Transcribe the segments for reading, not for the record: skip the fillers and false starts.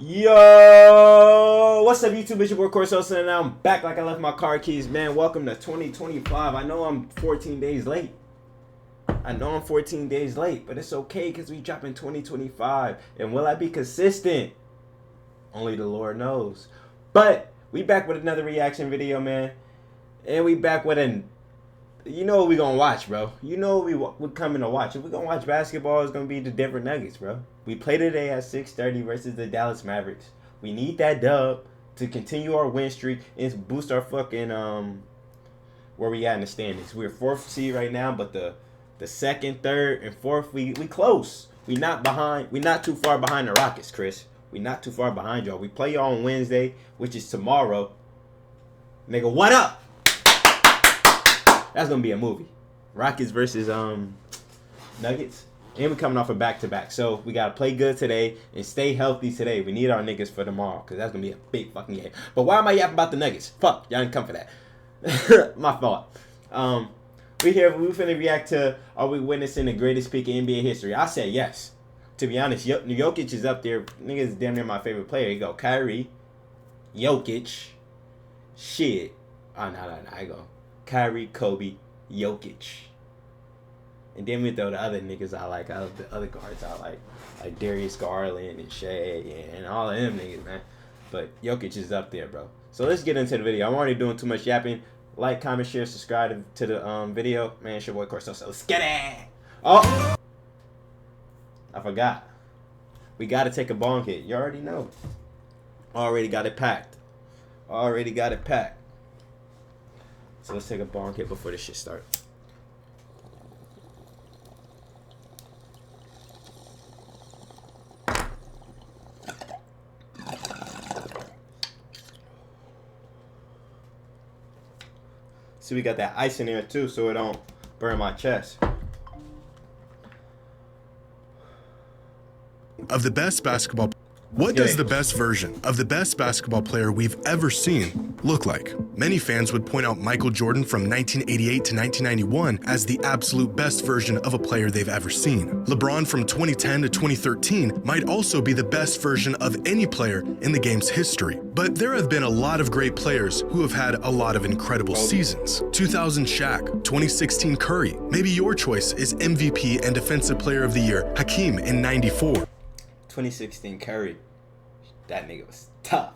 Yo, what's up YouTube? It's your boy Corsosa and I'm back like I left my car keys, man. Welcome to 2025. I know I'm 14 days late. But it's okay because we drop in 2025. And will I be consistent? Only the Lord knows. But we back with another reaction video, man. And we back with you know what we gonna watch, bro. You know what we coming to watch. If we gonna watch basketball, it's gonna be the Denver Nuggets, bro. We play today at 6:30 versus the Dallas Mavericks. We need that dub to continue our win streak and boost our fucking where we at in the standings. We're 4th seed right now, but the second, third, and fourth we close. We not behind. We not too far behind the Rockets, Chris. We not too far behind y'all. We play y'all on Wednesday, which is tomorrow. Nigga, what up? That's gonna be a movie. Rockets versus Nuggets. And we're coming off a back-to-back. So we gotta play good today and stay healthy today. We need our niggas for tomorrow, because that's gonna be a big fucking game. But why am I yapping about the Nuggets? Fuck, y'all didn't come for that. My fault. We finna react to, are we witnessing the greatest peak in NBA history? I said yes. To be honest, Jokic is up there. Niggas damn near my favorite player. You go Kyrie, Jokic, shit. Oh, no. I go Kyrie, Kobe, Jokic. And then we throw the other niggas I like, the other guards I like Darius Garland and Shaq and all of them niggas, man. But Jokic is up there, bro. So let's get into the video. I'm already doing too much yapping. Like, comment, share, subscribe to the video. Man, it's your boy Corso. So let's get it. Oh, I forgot. We gotta take a bong hit. You already know. Already got it packed. So let's take a bong hit before this shit starts. See, we got that ice in there too, so it don't burn my chest. Of the best basketball, what does the best version of the best basketball player we've ever seen look like? Many fans would point out Michael Jordan from 1988 to 1991 as the absolute best version of a player they've ever seen. LeBron from 2010 to 2013 might also be the best version of any player in the game's history. But there have been a lot of great players who have had a lot of incredible seasons. 2000 Shaq, 2016 Curry. Maybe your choice is MVP and Defensive Player of the Year Hakeem in '94. 2016 Curry, that nigga was tough.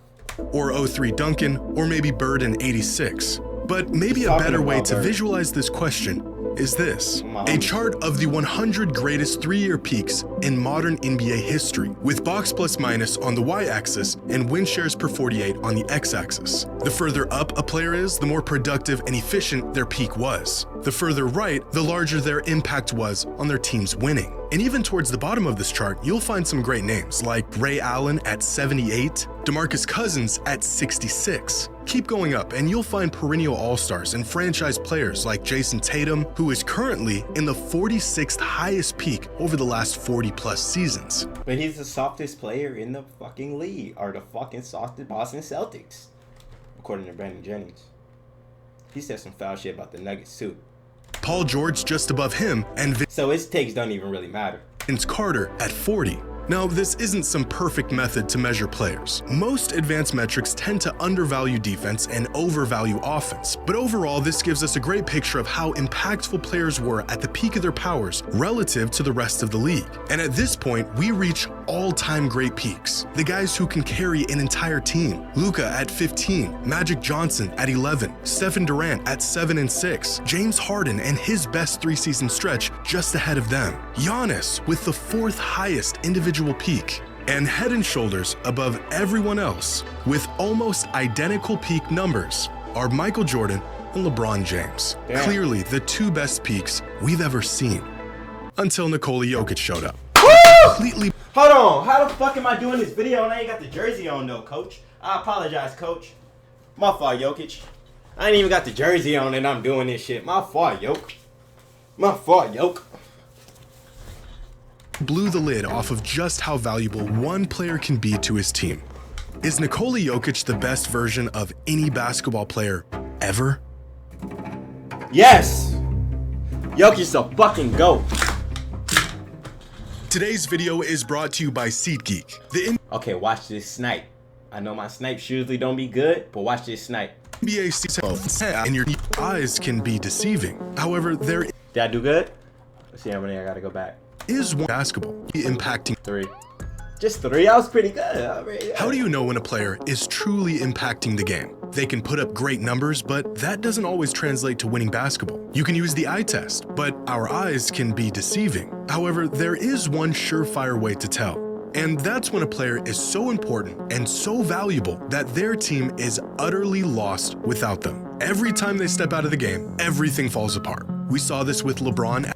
Or 03 Duncan, or maybe Bird in '86. But maybe a better way to visualize this question is this: a chart of the 100 greatest 3-year peaks in modern NBA history, with box plus minus on the y-axis and win shares per 48 on the x-axis. The further up a player is, the more productive and efficient their peak was. The further right, the larger their impact was on their team's winning. And even towards the bottom of this chart, you'll find some great names like Ray Allen at 78, DeMarcus Cousins at 66. Keep going up and you'll find perennial all-stars and franchise players like Jason Tatum, who is currently in the 46th highest peak over the last 40+ seasons. But he's the softest player in the fucking league, or the fucking softest Boston Celtics, according to Brandon Jennings. He said some foul shit about the Nuggets too. Paul George just above him, and so his takes don't even really matter. Vince Carter at 40. Now, this isn't some perfect method to measure players. Most advanced metrics tend to undervalue defense and overvalue offense, but overall this gives us a great picture of how impactful players were at the peak of their powers relative to the rest of the league. And at this point, we reach all-time great peaks. The guys who can carry an entire team. Luka at 15, Magic Johnson at 11, Stephen Durant at 7 and 6, James Harden and his best 3-season stretch just ahead of them, Giannis with the 4th highest individual peak, and head and shoulders above everyone else with almost identical peak numbers are Michael Jordan and LeBron James. Damn. Clearly the 2 best peaks we've ever seen. Until Nikola Jokic showed up. Completely. Hold on, how the fuck am I doing this video and I ain't got the jersey on though, coach? I apologize, coach. My fault, Jokic. I ain't even got the jersey on and I'm doing this shit. My fault, Joke. Blew the lid off of just how valuable one player can be to his team. Is Nikola Jokic the best version of any basketball player ever? Yes! Jokic's a fucking GOAT. Today's video is brought to you by SeatGeek. The Okay, watch this snipe. I know my snipes usually don't be good, but watch this snipe. NBA season and your eyes can be deceiving. However, there Did I do good? Let's see how many I gotta go back. is one basketball impacting. 3. Just 3? That was pretty good. How do you know when a player is truly impacting the game? They can put up great numbers, but that doesn't always translate to winning basketball. You can use the eye test, but our eyes can be deceiving. However, there is one surefire way to tell. And that's when a player is so important and so valuable that their team is utterly lost without them. Every time they step out of the game, everything falls apart. We saw this with LeBron.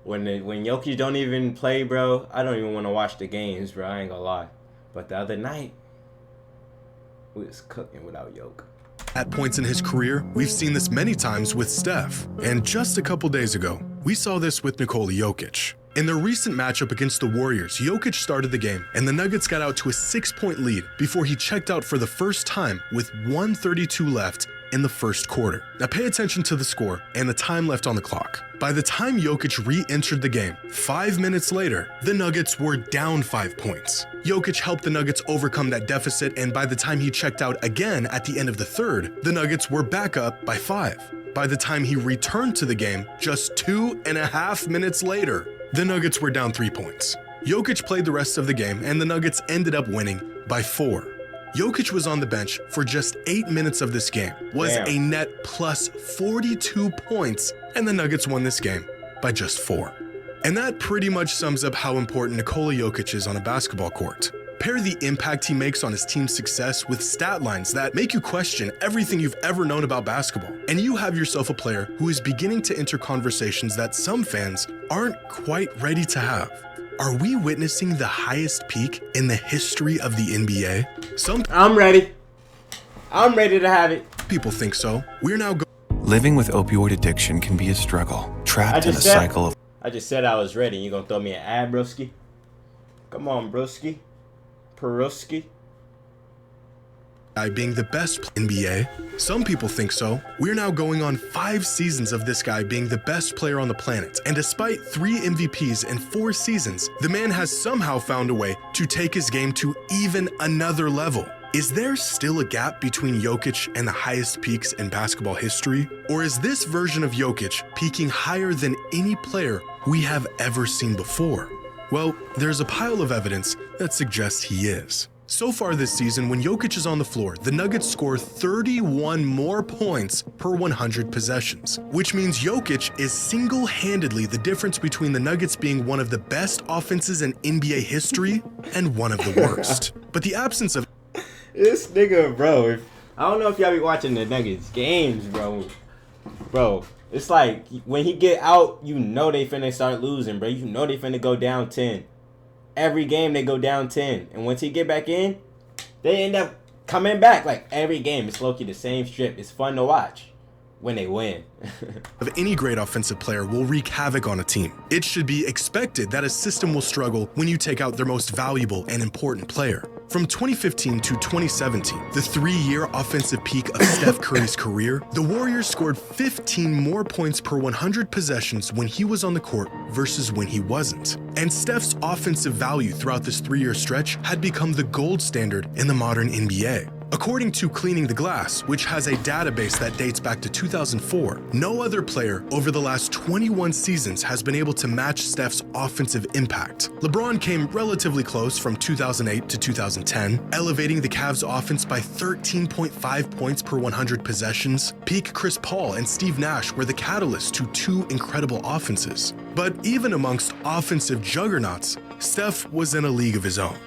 When Jokic don't even play, bro, I don't even want to watch the games, bro. I ain't gonna lie. But the other night, we was cooking without Jokic. At points in his career, we've seen this many times with Steph. And just a couple days ago, we saw this with Nikola Jokic. In their recent matchup against the Warriors, Jokic started the game, and the Nuggets got out to a 6-point lead before he checked out for the first time with 1:32 left in the first quarter. Now pay attention to the score and the time left on the clock. By the time Jokic re-entered the game, 5 minutes later, the Nuggets were down 5 points. Jokic helped the Nuggets overcome that deficit, and by the time he checked out again at the end of the third, the Nuggets were back up by 5. By the time he returned to the game, just 2.5 minutes later, the Nuggets were down 3 points. Jokic played the rest of the game, and the Nuggets ended up winning by 4. Jokic was on the bench for just 8 minutes of this game, was a net plus 42 points, and the Nuggets won this game by just 4. And that pretty much sums up how important Nikola Jokic is on a basketball court. Pair the impact he makes on his team's success with stat lines that make you question everything you've ever known about basketball, and you have yourself a player who is beginning to enter conversations that some fans aren't quite ready to have. Are we witnessing the highest peak in the history of the NBA? I'm ready. I'm ready to have it. People think so. We're now Living with opioid addiction can be a struggle, trapped in a cycle of... I just said I was ready. You gonna throw me an ad, broski? Come on, broski. Peruski. Guy being the best NBA? Some people think so. We're now going on 5 seasons of this guy being the best player on the planet, and despite 3 MVPs in 4 seasons, the man has somehow found a way to take his game to even another level. Is there still a gap between Jokic and the highest peaks in basketball history? Or is this version of Jokic peaking higher than any player we have ever seen before? Well, there's a pile of evidence that suggests he is. So far this season, when Jokic is on the floor, the Nuggets score 31 more points per 100 possessions, which means Jokic is single-handedly the difference between the Nuggets being one of the best offenses in NBA history and one of the worst. But the absence of this nigga, bro. I don't know if y'all be watching the Nuggets games, bro. Bro, it's like when he get out, you know they finna start losing, bro. You know they finna go down 10. Every game they go down 10. And once he get back in, they end up coming back. Like every game, it's low-key the same strip. It's fun to watch when they win. of any great offensive player will wreak havoc on a team. It should be expected that a system will struggle when you take out their most valuable and important player. From 2015 to 2017, the 3-year offensive peak of Steph Curry's career, the Warriors scored 15 more points per 100 possessions when he was on the court versus when he wasn't. And Steph's offensive value throughout this 3-year stretch had become the gold standard in the modern NBA. According to Cleaning the Glass, which has a database that dates back to 2004, no other player over the last 21 seasons has been able to match Steph's offensive impact. LeBron came relatively close from 2008 to 2010, elevating the Cavs' offense by 13.5 points per 100 possessions. Peak Chris Paul and Steve Nash were the catalyst to 2 incredible offenses. But even amongst offensive juggernauts, Steph was in a league of his own.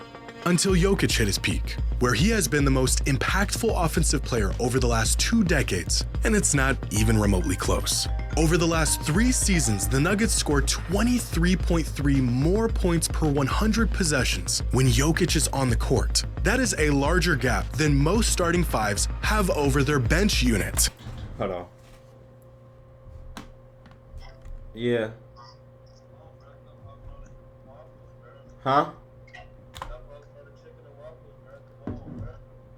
Until Jokic hit his peak, where he has been the most impactful offensive player over the last 2 decades, and it's not even remotely close. Over the last 3 seasons, the Nuggets scored 23.3 more points per 100 possessions when Jokic is on the court. That is a larger gap than most starting fives have over their bench unit. Hold on. Yeah. Huh?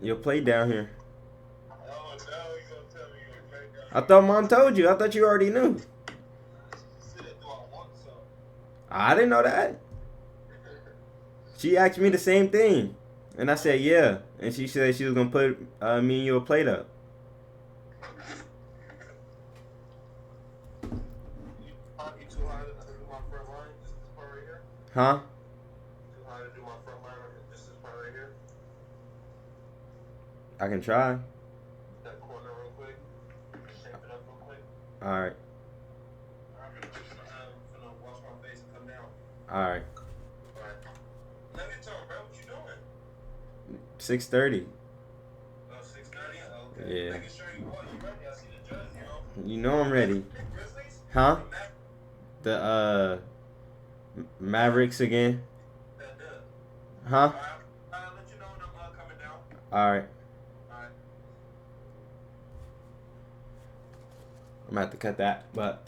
You'll play down here. I thought Mom told you. I thought you already knew. I didn't know that. She asked me the same thing, and I said yeah, and she said she was gonna put me and you a plate up. Huh? Too high to do my front line, just this part right here. I can try. That corner real quick. Shape it up real quick. All right. I'm gonna wash my face and come down. All right. All right. Let me talk, bro. What you doing? 6:30. Oh, 6:30. Okay. Yeah. Making sure you ready. I see the judge. You know I'm ready. Grizzlies? Huh? The Mavericks again. Huh? I'll let you know when I'm coming down. Alright. I'm gonna have to cut that, but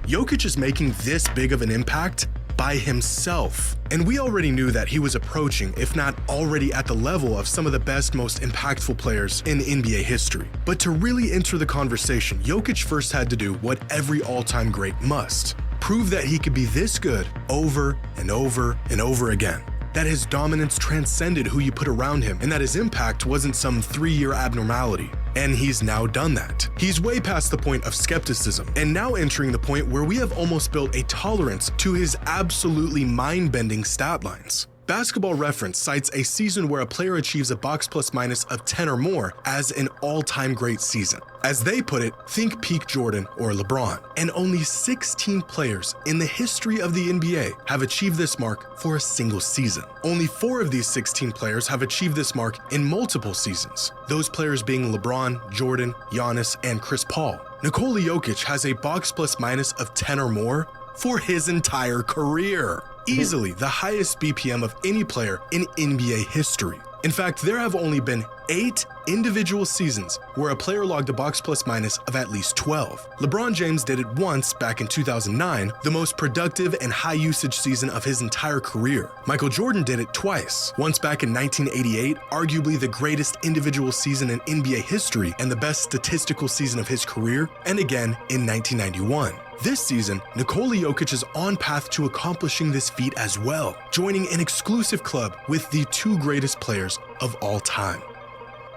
Jokic is making this big of an impact by himself. And we already knew that he was approaching, if not already at the level of some of the best, most impactful players in NBA history. But to really enter the conversation, Jokic first had to do what every all-time great must: prove that he could be this good over and over and over again. That his dominance transcended who you put around him, and that his impact wasn't some 3-year abnormality. And he's now done that. He's way past the point of skepticism, and now entering the point where we have almost built a tolerance to his absolutely mind-bending stat lines. Basketball Reference cites a season where a player achieves a box plus minus of 10 or more as an all-time great season. As they put it, think peak Jordan or LeBron. And only 16 players in the history of the NBA have achieved this mark for a single season. Only 4 of these 16 players have achieved this mark in multiple seasons, those players being LeBron, Jordan, Giannis, and Chris Paul. Nikola Jokic has a box plus minus of 10 or more for his entire career. Easily the highest BPM of any player in NBA history. In fact, there have only been 8 individual seasons where a player logged a box plus minus of at least 12. LeBron James did it once back in 2009, the most productive and high usage season of his entire career. Michael Jordan did it twice, once back in 1988, arguably the greatest individual season in NBA history and the best statistical season of his career, and again in 1991. This season, Nikola Jokic is on path to accomplishing this feat as well, joining an exclusive club with the 2 greatest players of all time.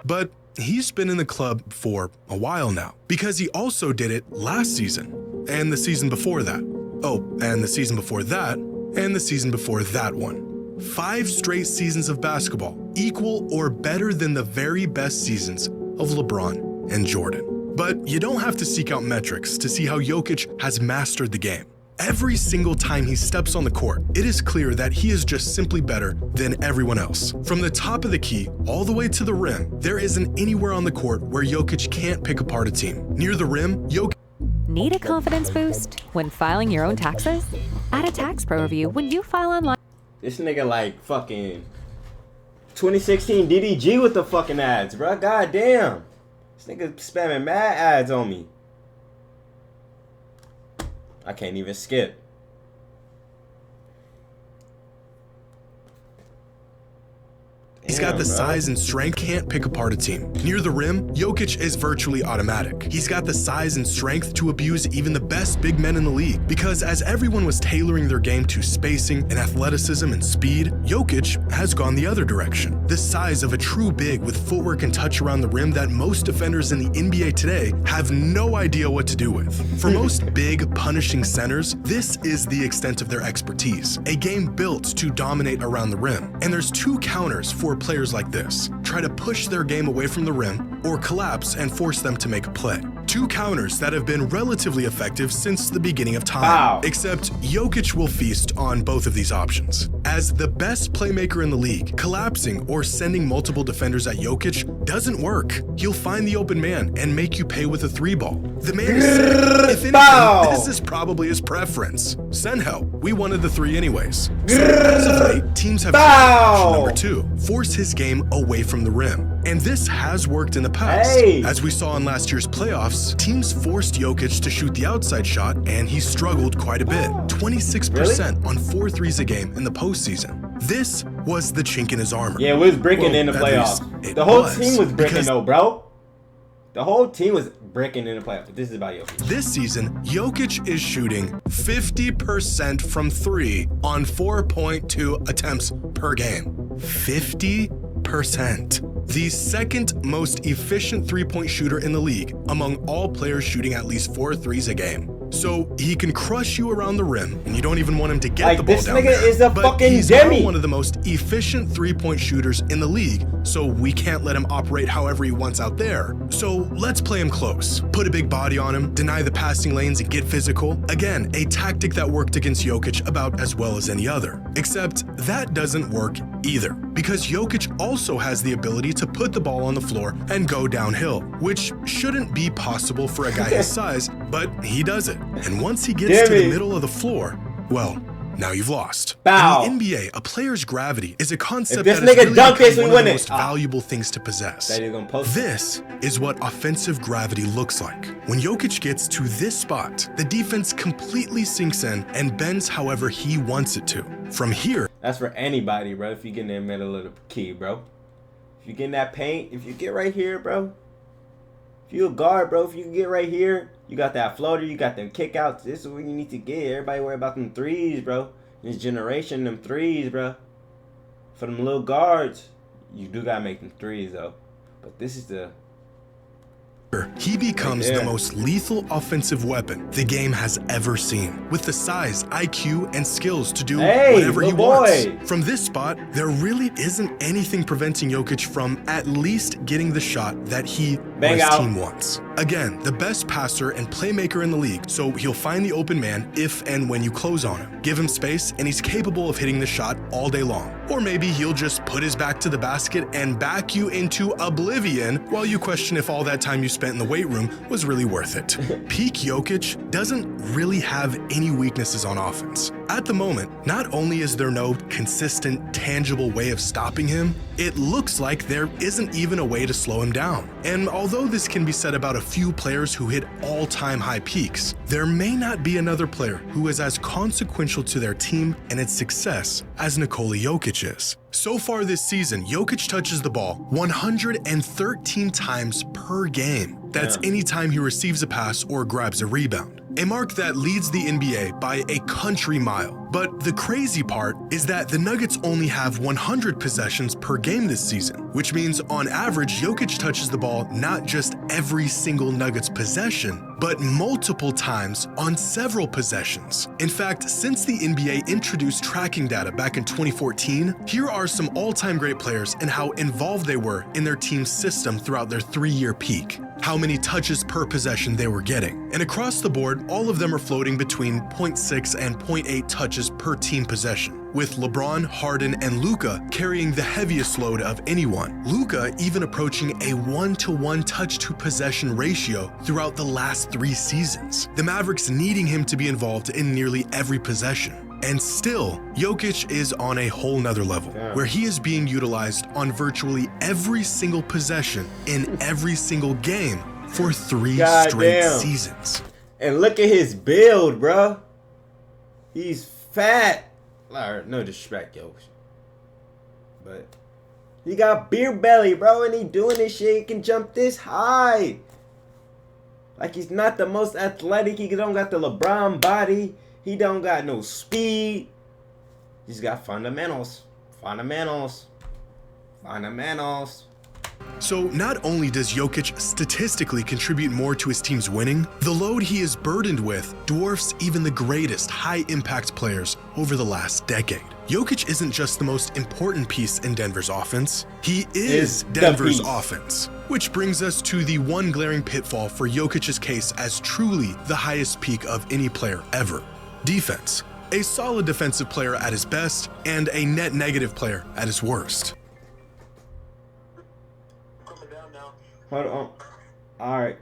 But he's been in the club for a while now, because he also did it last season, and the season before that. Oh, and the season before that, and the season before that one. 5 straight seasons of basketball, equal or better than the very best seasons of LeBron and Jordan. But you don't have to seek out metrics to see how Jokic has mastered the game. Every single time he steps on the court, it is clear that he is just simply better than everyone else. From the top of the key all the way to the rim, there isn't anywhere on the court where Jokic can't pick apart a team. Near the rim, Jokic... Need a confidence boost when filing your own taxes? Add a tax pro review when you file online. This nigga like fucking 2016 DDG with the fucking ads, bro. God damn. This nigga spamming mad ads on me. I can't even skip. He's got the size and strength, can't pick apart a team. Near the rim, Jokic is virtually automatic. He's got the size and strength to abuse even the best big men in the league. Because as everyone was tailoring their game to spacing and athleticism and speed, Jokic has gone the other direction. The size of a true big with footwork and touch around the rim that most defenders in the NBA today have no idea what to do with. For most big, punishing centers, this is the extent of their expertise. A game built to dominate around the rim. And there's 2 counters for players like this: try to push their game away from the rim, or collapse and force them to make a play. 2 counters that have been relatively effective since the beginning of time. Wow. Except Jokic will feast on both of these options. As the best playmaker in the league, collapsing or sending multiple defenders at Jokic doesn't work. He'll find the open man and make you pay with a 3-ball. The man is sick. If anything, this is probably his preference. Send help. We wanted the 3 anyways. So as of late, teams have tried option number 2, force his game away from the rim. And this has worked in the past. As we saw in last year's playoffs, teams forced Jokic to shoot the outside shot, and he struggled quite a bit. 26% on 4 threes a game in the postseason. This was the chink in his armor. Yeah, it was breaking in the playoffs. The whole team was breaking though, bro. The whole team was breaking in the playoffs. This is about Jokic. This season, Jokic is shooting 50% from 3 on 4.2 attempts per game. 50%. The second most efficient three-point shooter in the league among all players shooting at least 4 threes a game. So he can crush you around the rim, and you don't even want him to get the ball down there. This nigga is a fucking he's demi. now one of the most efficient three-point shooters in the league, so we can't let him operate however he wants out there. So let's play him close. Put a big body on him, deny the passing lanes, and get physical. Again, a tactic that worked against Jokic about as well as any other. Except that doesn't work either, because Jokic also has the ability to put the ball on the floor and go downhill, which shouldn't be possible for a guy his size, but he does it. And once he gets to the middle of the floor, well, now you've lost. Bow. In the NBA, a player's gravity is a concept If this that is nigga really dunk this, one we of win the it. most valuable things to possess. That he's gonna post. This is what offensive gravity looks like. When Jokic gets to this spot, the defense completely sinks in and bends however he wants it to. From here, that's for anybody, bro. If you get in the middle of the key, bro. If you get in that paint, if you get right here, bro. If you a guard, bro, if you get right here, you got that floater, you got them kickouts. This is where you need to get. Everybody worry about them threes, bro. This generation, them threes, bro. For them little guards, you do gotta make them threes, though. But this is the... he becomes the most lethal offensive weapon the game has ever seen, with the size, IQ, and skills to do whatever he wants. From this spot, there really isn't anything preventing Jokic from at least getting the shot that he or his team wants. Again, the best passer and playmaker in the league, so he'll find the open man if and when you close on him. Give him space, and he's capable of hitting the shot all day long. Or maybe he'll just put his back to the basket and back you into oblivion while you question if all that time you spent in the weight room was really worth it. Peak Jokic doesn't really have any weaknesses on offense. At the moment, not only is there no consistent, tangible way of stopping him, it looks like there isn't even a way to slow him down. And although this can be said about a few players who hit all-time high peaks, there may not be another player who is as consequential to their team and its success as Nikola Jokic is. So far this season, Jokic touches the ball 113 times per game. That's any time he receives a pass or grabs a rebound. A mark that leads the NBA by a country mile. But the crazy part is that the Nuggets only have 100 possessions per game this season, which means on average, Jokic touches the ball not just every single Nuggets possession, but multiple times on several possessions. In fact, since the NBA introduced tracking data back in 2014, here are some all-time great players and how involved they were in their team's system throughout their 3-year peak, how many touches per possession they were getting. And across the board, all of them are floating between 0.6 and 0.8 touches per team possession, with LeBron, Harden, and Luka carrying the heaviest load of anyone. Luka even approaching a 1-to-1 touch-to-possession ratio throughout the last 3 seasons, the Mavericks needing him to be involved in nearly every possession. And still, Jokic is on a whole nother level, where he is being utilized on virtually every single possession in every single game for 3 straight seasons. And look at his build, bro. He's fat. No disrespect, yo. But he got beer belly, bro, and he doing this shit. He can jump this high. Like, he's not the most athletic. He don't got the LeBron body. He don't got no speed. He's got fundamentals. Fundamentals. Fundamentals. So not only does Jokic statistically contribute more to his team's winning, the load he is burdened with dwarfs even the greatest high-impact players over the last decade. Jokic isn't just the most important piece in Denver's offense, he is Denver's offense. Which brings us to the one glaring pitfall for Jokic's case as truly the highest peak of any player ever. Defense. A solid defensive player at his best, and a net negative player at his worst. Hold on. Alright.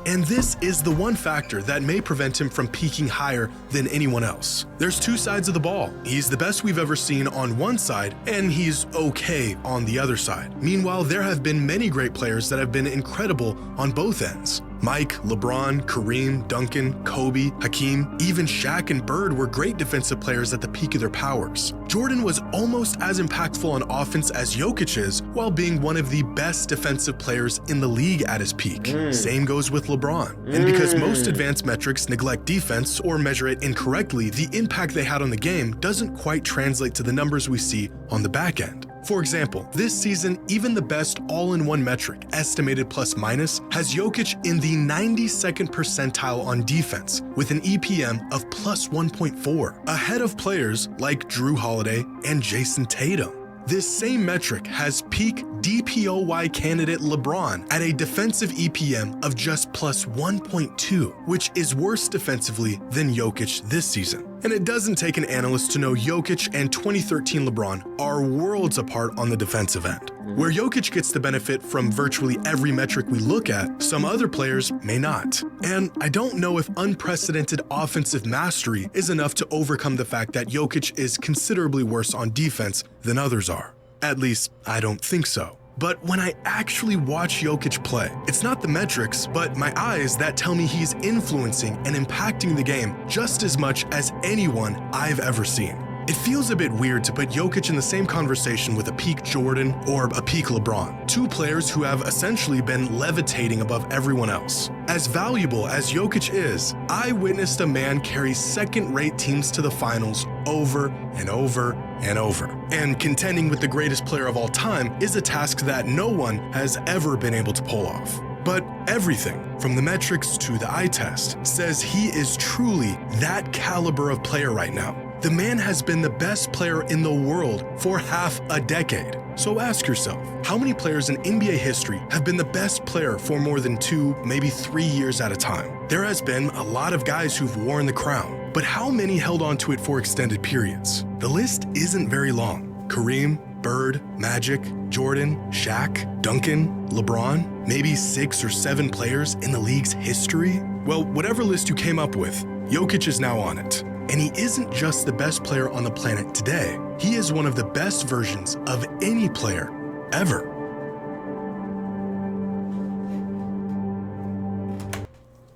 And this is the one factor that may prevent him from peaking higher than anyone else. There's 2 sides of the ball. He's the best we've ever seen on one side, and he's okay on the other side. Meanwhile, there have been many great players that have been incredible on both ends. Mike, LeBron, Kareem, Duncan, Kobe, Hakeem, even Shaq and Bird were great defensive players at the peak of their powers. Jordan was almost as impactful on offense as Jokic is, while being one of the best defensive players in the league at his peak. Same goes with LeBron. And because most advanced metrics neglect defense or measure it incorrectly, the impact they had on the game doesn't quite translate to the numbers we see on the back end. For example, this season, even the best all-in-one metric, estimated plus minus, has Jokic in the 92nd percentile on defense, with an EPM of plus 1.4, ahead of players like Drew Holiday and Jason Tatum. This same metric has peak DPOY candidate LeBron at a defensive EPM of just plus 1.2, which is worse defensively than Jokic this season. And it doesn't take an analyst to know Jokic and 2013 LeBron are worlds apart on the defensive end. Where Jokic gets the benefit from virtually every metric we look at, some other players may not. And I don't know if unprecedented offensive mastery is enough to overcome the fact that Jokic is considerably worse on defense than others are. At least, I don't think so. But when I actually watch Jokic play, it's not the metrics, but my eyes that tell me he's influencing and impacting the game just as much as anyone I've ever seen. It feels a bit weird to put Jokic in the same conversation with a peak Jordan or a peak LeBron, two players who have essentially been levitating above everyone else. As valuable as Jokic is, I witnessed a man carry second-rate teams to the finals over and over and over. And contending with the greatest player of all time is a task that no one has ever been able to pull off. But everything, from the metrics to the eye test, says he is truly that caliber of player right now. The man has been the best player in the world for half a decade. So ask yourself, how many players in NBA history have been the best player for more than 2, maybe 3 years at a time? There has been a lot of guys who've worn the crown, but how many held on to it for extended periods? The list isn't very long. Kareem, Bird, Magic, Jordan, Shaq, Duncan, LeBron, maybe 6 or 7 players in the league's history? Well, whatever list you came up with, Jokic is now on it. And he isn't just the best player on the planet today, he is one of the best versions of any player ever.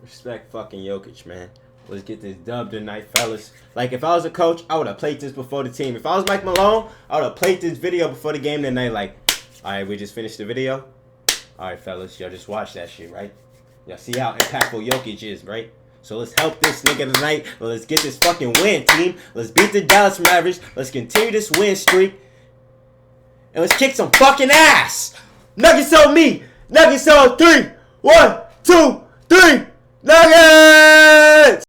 Respect fucking Jokic, man. Let's get this dub tonight, fellas. Like, if I was a coach, I would have played this before the team. If I was Mike Malone, I would have played this video before the game tonight. Like, all right, we just finished the video. All right, fellas, y'all just watch that shit, right? Y'all see how impactful Jokic is, right? So let's help this nigga tonight. Let's get this fucking win, team. Let's beat the Dallas Mavericks. Let's continue this win streak. And let's kick some fucking ass. Nuggets on me. Nuggets on 3. 1, 2, 3. Nuggets!